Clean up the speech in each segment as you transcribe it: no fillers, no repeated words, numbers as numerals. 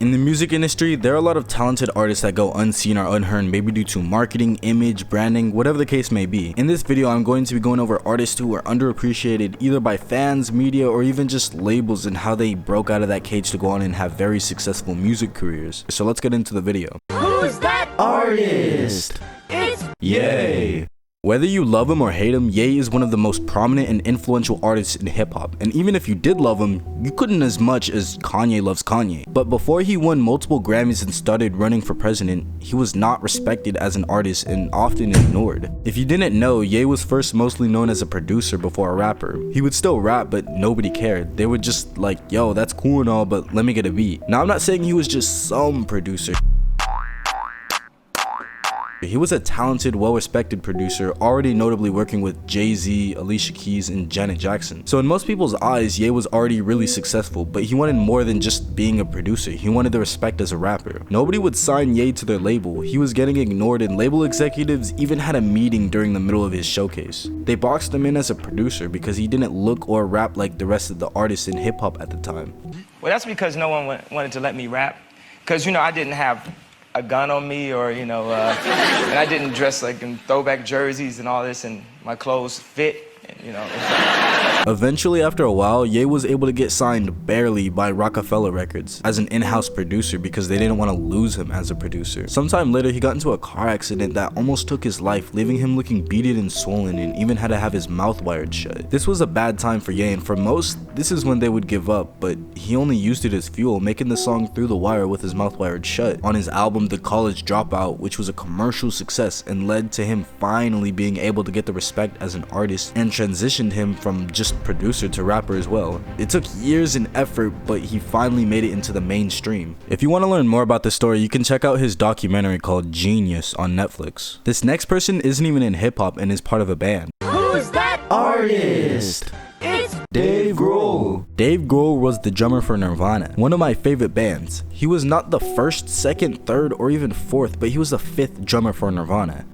In the music industry, there are a lot of talented artists that go unseen or unheard, maybe due to marketing, image, branding, whatever the case may be. In this video, I'm going to be going over artists who are underappreciated either by fans, media, or even just labels, and how they broke out of that cage to go on and have very successful music careers. So let's get into the video. Who's that artist? It's Ye. Whether you love him or hate him, Ye is one of the most prominent and influential artists in hip-hop, and even if you did love him, you couldn't as much as Kanye loves Kanye. But before he won multiple Grammys and started running for president, he was not respected as an artist and often ignored. If you didn't know, Ye was first mostly known as a producer before a rapper. He would still rap, but nobody cared. They would just like, yo, that's cool and all, but let me get a beat. Now I'm not saying he was just some producer. He was a talented, well-respected producer, already notably working with Jay-Z, Alicia Keys, and Janet Jackson. So in most people's eyes, Ye was already really successful, but he wanted more than just being a producer. He wanted the respect as a rapper. Nobody would sign Ye to their label. He was getting ignored, and label executives even had a meeting during the middle of his showcase. They boxed him in as a producer because he didn't look or rap like the rest of the artists in hip-hop at the time. Well, that's because no one wanted to let me rap, because, you know, I didn't have a gun on me, or, you know, and I didn't dress like in throwback jerseys and all this, and my clothes fit, and, you know. Eventually, after a while, Ye was able to get signed barely by Rockefeller Records as an in-house producer because they didn't want to lose him as a producer. Sometime later, he got into a car accident that almost took his life, leaving him looking beaten and swollen, and even had to have his mouth wired shut. This was a bad time for Ye, and for most, this is when they would give up, but he only used it as fuel, making the song Through the Wire with his mouth wired shut on his album The College Dropout, which was a commercial success and led to him finally being able to get the respect as an artist and transitioned him from just producer to rapper as well. It took years and effort, but he finally made it into the mainstream. If you want to learn more about this story, you can check out his documentary called Genius on Netflix. This next person isn't even in hip-hop and is part of a band. Who's that artist? It's Dave Grohl. Dave Grohl was the drummer for Nirvana, one of my favorite bands. He was not the first, second, third, or even fourth, but he was the fifth drummer for Nirvana.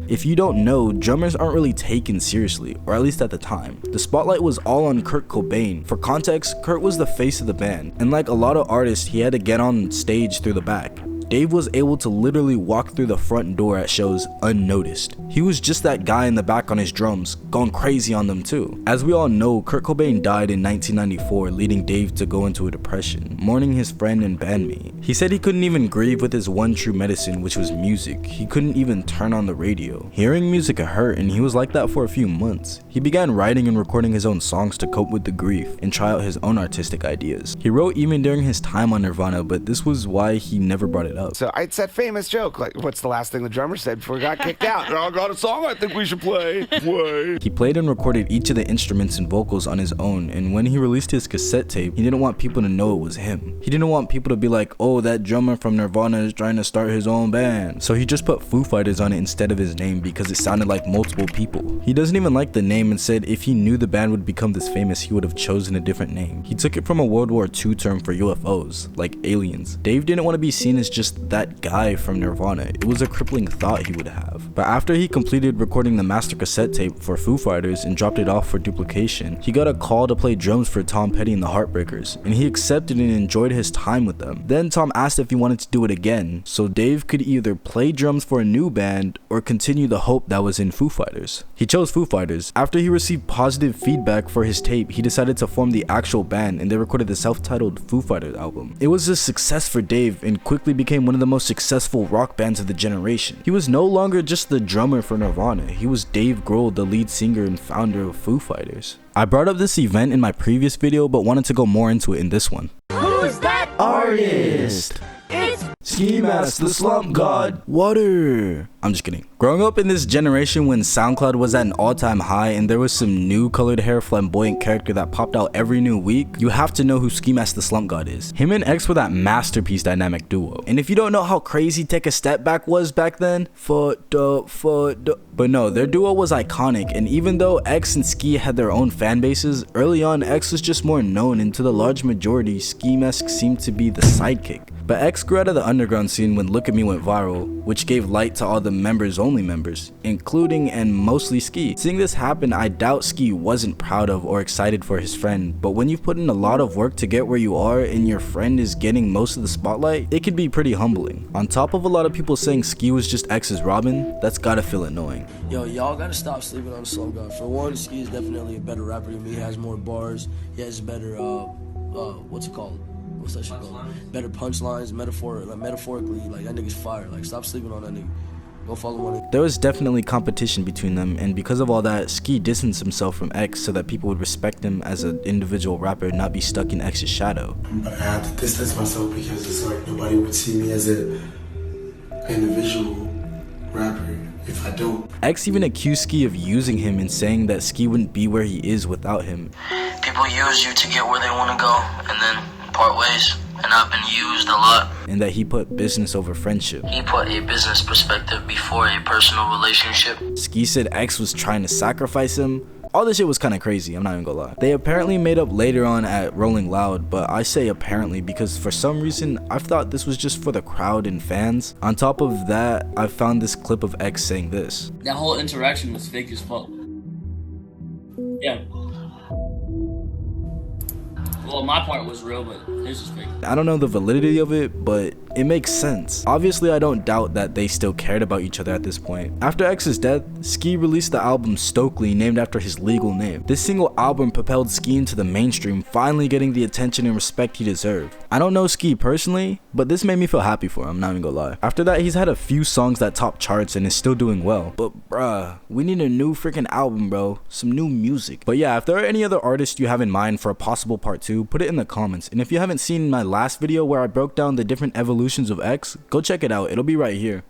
If you don't know, drummers aren't really taken seriously, or at least at the time. The spotlight was all on Kurt Cobain. For context, Kurt was the face of the band, and like a lot of artists, he had to get on stage through the back. Dave was able to literally walk through the front door at shows unnoticed. He was just that guy in the back on his drums, going crazy on them too. As we all know, Kurt Cobain died in 1994, leading Dave to go into a depression, mourning his friend and bandmate. He said he couldn't even grieve with his one true medicine, which was music. He couldn't even turn on the radio. Hearing music hurt, and he was like that for a few months. He began writing and recording his own songs to cope with the grief and try out his own artistic ideas. He wrote even during his time on Nirvana, but this was why he never brought it up. So it's that famous joke, like, what's the last thing the drummer said before he got kicked out? I got a song I think we should play. He played and recorded each of the instruments and vocals on his own, and when he released his cassette tape, he didn't want people to know it was him. He didn't want people to be like, oh, that drummer from Nirvana is trying to start his own band. So he just put Foo Fighters on it instead of his name because it sounded like multiple people. He doesn't even like the name and said if he knew the band would become this famous, he would have chosen a different name. He took it from a World War II term for UFOs, like aliens. Dave didn't want to be seen as just that guy from Nirvana. It was a crippling thought he would have. But after he completed recording the master cassette tape for Foo Fighters and dropped it off for duplication, he got a call to play drums for Tom Petty and the Heartbreakers, and he accepted and enjoyed his time with them. Then Tom asked if he wanted to do it again, so Dave could either play drums for a new band or continue the hope that was in Foo Fighters. He chose Foo Fighters. After he received positive feedback for his tape, he decided to form the actual band, and they recorded the self-titled Foo Fighters album. It was a success for Dave and quickly became one of the most successful rock bands of the generation. He was no longer just the drummer for Nirvana, he was Dave Grohl, the lead singer and founder of Foo Fighters. I brought up this event in my previous video, but wanted to go more into it in this one. Who's that artist? It's Mask the Slump God. Water. I'm just kidding. Growing up in this generation when SoundCloud was at an all-time high and there was some new colored hair flamboyant character that popped out every new week, you have to know who Mask the Slump God is. Him and X were that masterpiece dynamic duo. And if you don't know how crazy Take a Step Back was back then, but no, their duo was iconic, and even though X and Ski had their own fan bases, early on X was just more known, and to the large majority, Ski Mask seemed to be the sidekick. But X grew out of the underground scene when Look At Me went viral, which gave light to all the members-only members, including and mostly Ski. Seeing this happen, I doubt Ski wasn't proud of or excited for his friend, but when you've put in a lot of work to get where you are and your friend is getting most of the spotlight, it can be pretty humbling. On top of a lot of people saying Ski was just X's Robin, that's gotta feel annoying. Yo, y'all gotta stop sleeping on the Slump God. For one, Ski is definitely a better rapper than me. He has more bars. He has better, what's it called? What's that shit called? Better punchlines, metaphorically, like that nigga's fire. Like, stop sleeping on that nigga. Go follow one nigga. There was definitely competition between them, and because of all that, Ski distanced himself from X so that people would respect him as an individual rapper and not be stuck in X's shadow. But I had to distance myself because it's like nobody would see me as an individual rapper if I don't. X even accused Ski of using him and saying that Ski wouldn't be where he is without him. People use you to get where they want to go and then part ways. And I've been used a lot. And that he put business over friendship. He put a business perspective before a personal relationship. Ski said X was trying to sacrifice him. All this shit was kind of crazy, I'm not even gonna lie. They apparently made up later on at Rolling Loud, but I say apparently because for some reason I thought this was just for the crowd and fans. On top of that, I found this clip of X saying this. That whole interaction was fake as fuck. Yeah. Well, my part was real, but his was fake. I don't know the validity of it, but it makes sense. Obviously, I don't doubt that they still cared about each other at this point. After X's death, Ski released the album Stokely, named after his legal name. This single album propelled Ski into the mainstream, finally getting the attention and respect he deserved. I don't know Ski personally, but this made me feel happy for him, I'm not even gonna lie. After that, he's had a few songs that top charts and is still doing well. But bruh, we need a new freaking album, bro. Some new music. But yeah, if there are any other artists you have in mind for a possible part 2, put it in the comments. And if you haven't seen my last video where I broke down the different evolutions of X, go check it out, it'll be right here.